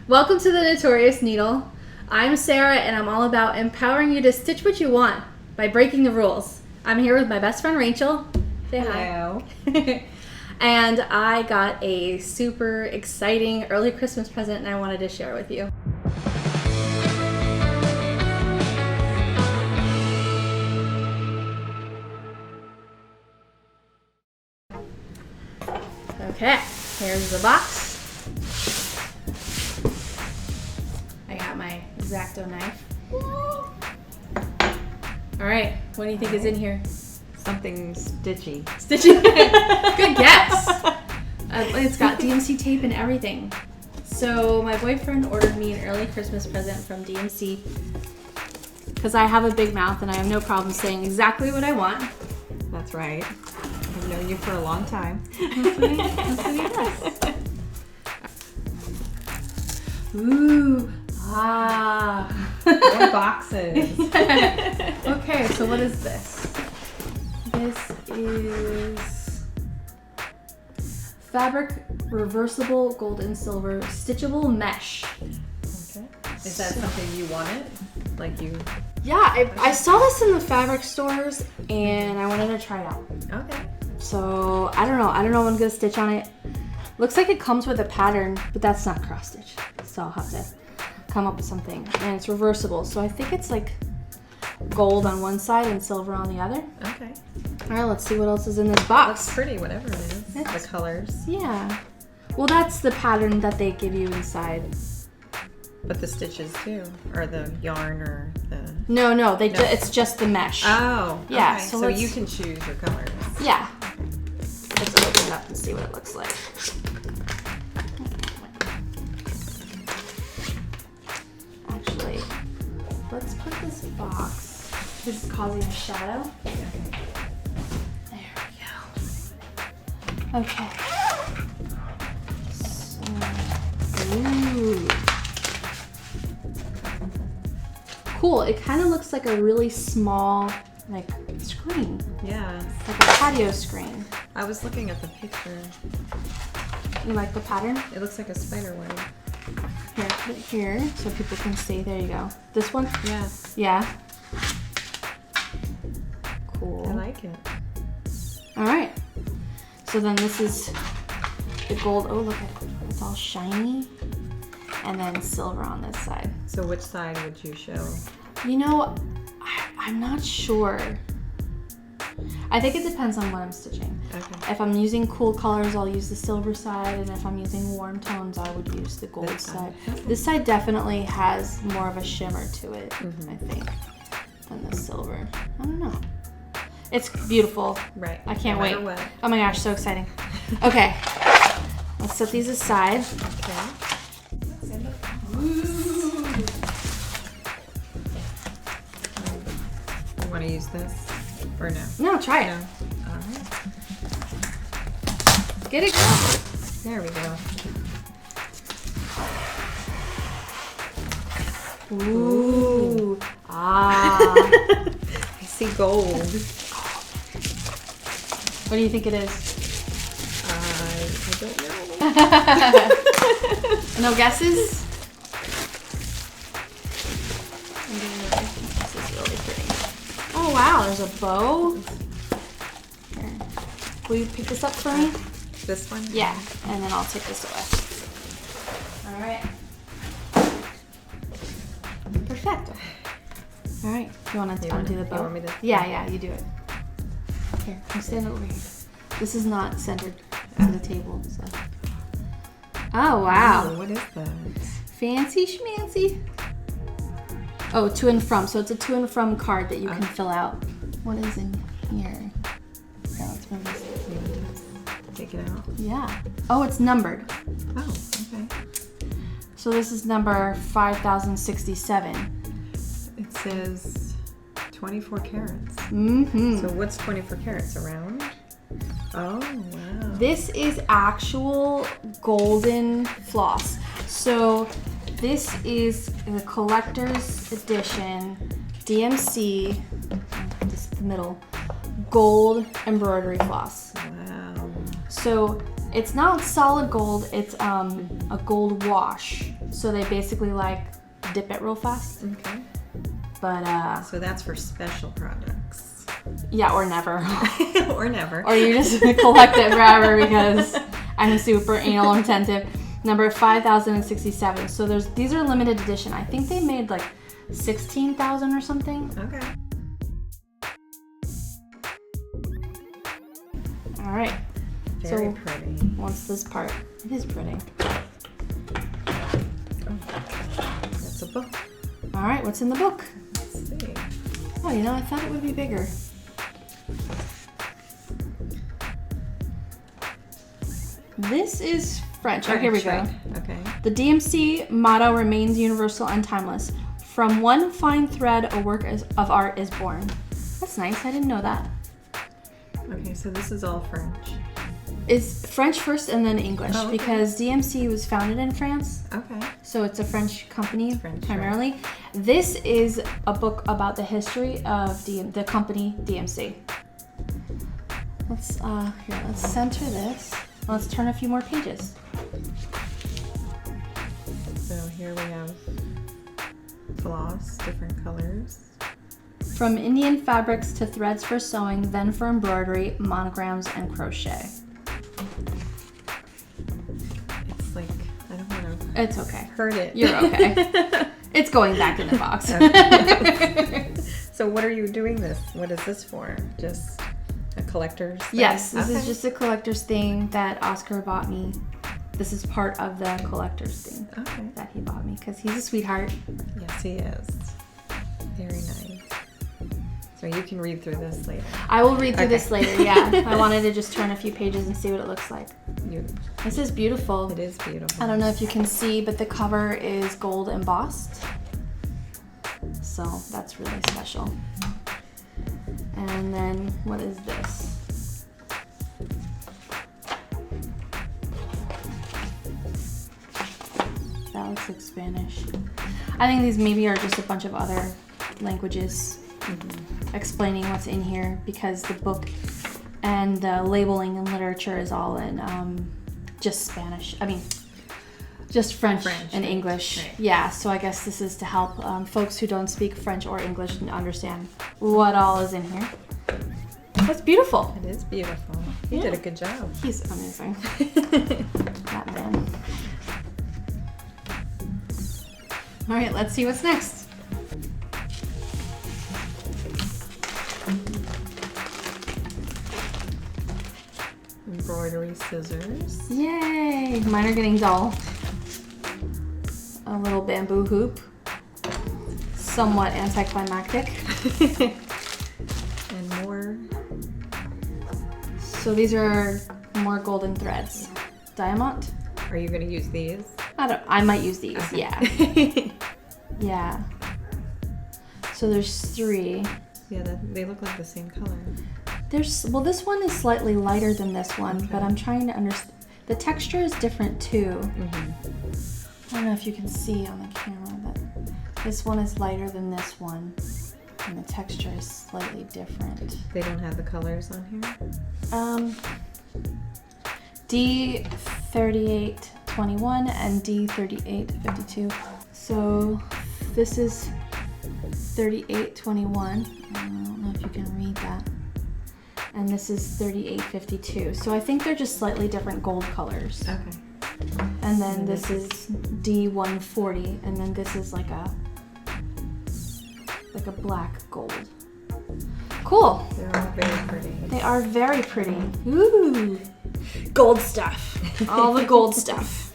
Welcome to the Notorious Needle. I'm Sarah and I'm all about empowering you to stitch what you want by breaking the rules. I'm here with my best friend Rachel. Say Hello. Hi. And I got a super exciting early Christmas present and I wanted to share with you. Okay, here's the box. I got my X-Acto knife. All right, what do you think is in here? Something stitchy. Stitchy. Good guess. It's got DMC tape and everything. So my boyfriend ordered me an early Christmas present from DMC because I have a big mouth and I have no problem saying exactly what I want. That's right. I've known you for a long time. That's what he does. Ooh. Ah. More boxes. Okay, so what is this? This is fabric reversible gold and silver stitchable mesh. Okay. Is that something you wanted? Like you? Yeah, I saw this in the fabric stores and I wanted to try it out. Okay. So I don't know when I'm gonna stitch on it. Looks like it comes with a pattern, but that's not cross stitch. So I'll have to come up with something. And it's reversible, so I think it's like gold on one side and silver on the other. Okay. All right, let's see what else is in this box. Looks pretty, whatever it is. The colors. Yeah. Well, that's the pattern that they give you inside. But the stitches too, or the yarn, or the. No, it's just the mesh. Oh. Yeah. Okay. So you can choose your colors. Yeah. Let's open it up and see what it looks like. Actually, let's put this box. This is causing a shadow. There we go. Okay. So, ooh. Cool. It kind of looks like a really small, like, screen. Yeah. Like a patio screen. I was looking at the picture. You like the pattern? It looks like a spider web. Here, put it here so people can see. There you go. This one? Yeah. Yeah. Cool. I like it. All right. So then this is the gold. Oh, look at it. It's all shiny. And then silver on this side. So which side would you show? You know, I'm not sure. I think it depends on what I'm stitching. Okay. If I'm using cool colors, I'll use the silver side, and if I'm using warm tones, I would use the gold side. This side definitely has more of a shimmer to it, I think, than the silver. I don't know. It's beautiful. Right. I can't wait. What. Oh my gosh, so exciting. Okay, let's set these aside. Okay. You want to use this or no? No, try it. No. All right. Get it going. There we go. Ooh. Ah. I see gold. What do you think it is? I don't know. No guesses? This is really pretty. Oh wow, there's a bow. Here. Will you pick this up for me? This one? Yeah, and then I'll take this away. All right. Perfecto. All right. You want to undo the bow? You want me to? Yeah, you do it. Here, you stand over here. This is not centered to the table, so. Oh wow. Oh, what is that? Fancy schmancy. Oh, to and from. So it's a to and from card that you can fill out. What is in here? Yeah, let's move this. Take it out. Yeah. Oh, it's numbered. Oh, okay. So this is number 5067. It says 24 carats. Mm-hmm. So what's 24 carats? Around? Oh, wow. This is actual golden floss. So this is the collector's edition DMC, this is the middle, gold embroidery floss. Wow. So it's not solid gold, it's a gold wash. So they basically like dip it real fast. Okay. But so that's for special products. Yeah, or never. Or never. Or you just collect it forever because I'm super anal retentive. Number 5067. So these are limited edition. I think they made like 16,000 or something. Okay. All right. Very pretty. What's this part? It is pretty. Oh, that's a book. All right, what's in the book? Let's see. Oh, you know, I thought it would be bigger. This is French. Oh, here we go. Okay. The DMC motto remains universal and timeless. From one fine thread, a work of art is born. That's nice. I didn't know that. Okay, so this is all French. It's French first and then English, okay. Because DMC was founded in France. Okay. So it's a French company primarily. Right. This is a book about the history of the company DMC. Let's center this. Let's turn a few more pages. So here we have floss, different colors. From Indian fabrics to threads for sewing, then for embroidery, monograms, and crochet. It's like, I don't want to It's okay. hurt it. You're okay. It's going back in the box. Okay. So what are you doing this? What is this for? Just a collector's thing? Yes, this is just a collector's thing that Oscar bought me. This is part of the collector's thing that he bought me because he's a sweetheart. Yes, he is. Very nice. So you can read through this later. I will read through this later, yeah. I wanted to just turn a few pages and see what it looks like. This is beautiful. It is beautiful. I don't know if you can see, but the cover is gold embossed. So that's really special. And then what is this? That looks like Spanish. I think these maybe are just a bunch of other languages explaining what's in here because the book and the labeling and literature is all in just Spanish. I mean, just French and English. Right. Yeah, so I guess this is to help folks who don't speak French or English understand what all is in here. That's beautiful. It is beautiful. He did a good job. He's amazing. That man. All right, let's see what's next. Embroidery scissors. Yay! Mine are getting dull. A little bamboo hoop. Somewhat anticlimactic. And more. So these are more golden threads. Diamant? Are you going to use these? I might use these, Okay. yeah. Yeah. So there's 3. Yeah, they look like the same color. This one is slightly lighter than this one, but I'm trying to understand. The texture is different too. I don't know if you can see on the camera, but this one is lighter than this one, and the texture is slightly different. They don't have the colors on here? D3821 and D3852. So this is 3821. I don't know if you can read that. And this is 3852. So I think they're just slightly different gold colors. Okay. And then this is D140, and then this is like a black gold. Cool. They're all very pretty. They are very pretty. Ooh, gold stuff. All the gold stuff.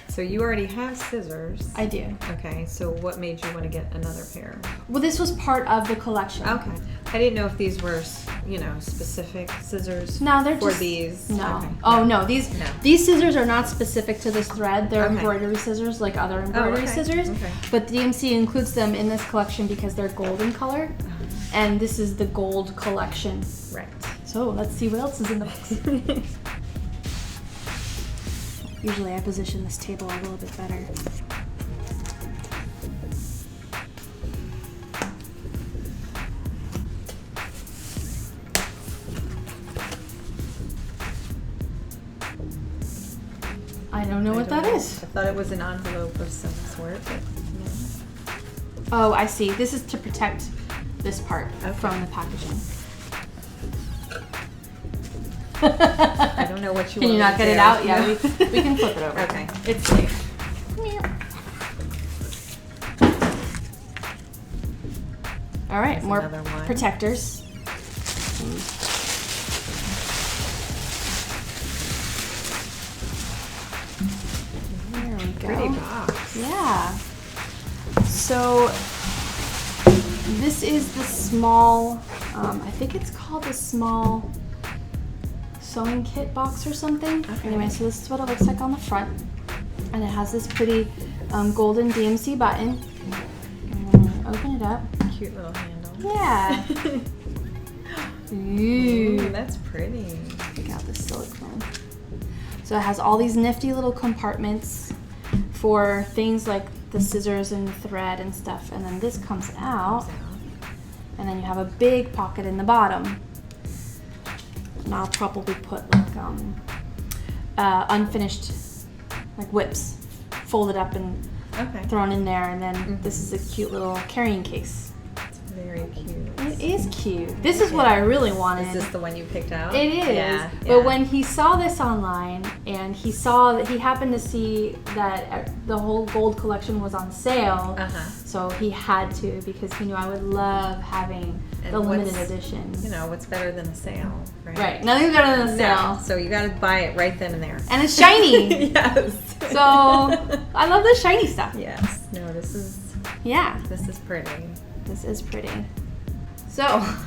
So you already have scissors. I do. Okay, so what made you want to get another pair? Well, this was part of the collection. Okay. I didn't know if these were, specific scissors No, they're for just these. No. Okay. Oh no, these scissors are not specific to this thread. They're Okay. embroidery scissors, like other embroidery scissors. Okay. But DMC includes them in this collection because they're golden color, and this is the gold collection. Right. So let's see what else is in the box. Usually I position this table a little bit better. I don't know what that is. The thought it was an envelope of some sort, but no. Oh, I see. This is to protect this part from the packaging. I don't know what you Can want you not to get do. it out? Yeah, we can flip it over. Okay. It's safe. All right, There's more another one. protectors. There we go. Pretty box. Yeah. So this is the small, I think it's called the small sewing kit box or something. Okay. Anyway, so this is what it looks like on the front. And it has this pretty golden DMC button. Open it up. Cute little handle. Yeah. Ooh, that's pretty. Take out the silicone. So it has all these nifty little compartments for things like the scissors and thread and stuff. And then this comes out. And then you have a big pocket in the bottom. And I'll probably put like unfinished like whips folded up and thrown in there. And then this is a cute little carrying case. It's very cute. It is cute. This is what I really wanted. Is this the one you picked out? It is. Yeah. But when he saw this online and he saw that he happened to see that the whole gold collection was on sale, so he had to because he knew I would love having the limited edition. You know, what's better than a sale, right? Right. Nothing's better than a sale. No. So you got to buy it right then and there. And it's shiny. Yes. So I love the shiny stuff. Yes. No, this is pretty. This is pretty. So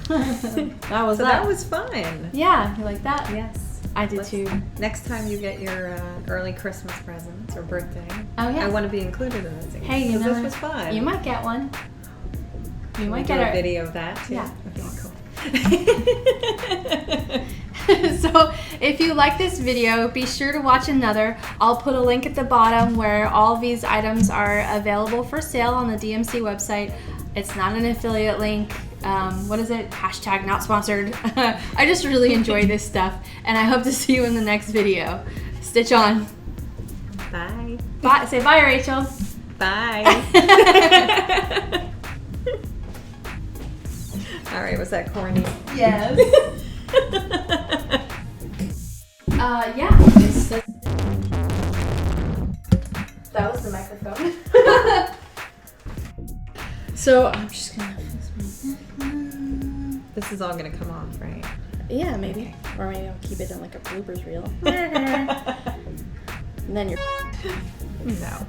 that was that was fun. Yeah, you like that? Yes. I did too. Next time you get your early Christmas presents or birthday, oh yeah, I want to be included in this. Hey, you know, this was fun. You might get one. You might get get a video of that too. Yeah. Okay, cool. So if you like this video, be sure to watch another. I'll put a link at the bottom where all these items are available for sale on the DMC website. It's not an affiliate link. What is it? Hashtag not sponsored. I just really enjoy this stuff, and I hope to see you in the next video. Stitch on. Bye. Bye. Say bye, Rachel. Bye. All right, was that corny? Yes. Yeah. That was the microphone. So I'm just gonna. This is all gonna come off, right? Yeah, maybe. Okay. Or maybe I'll keep it in like a bloopers reel. And then you're. No.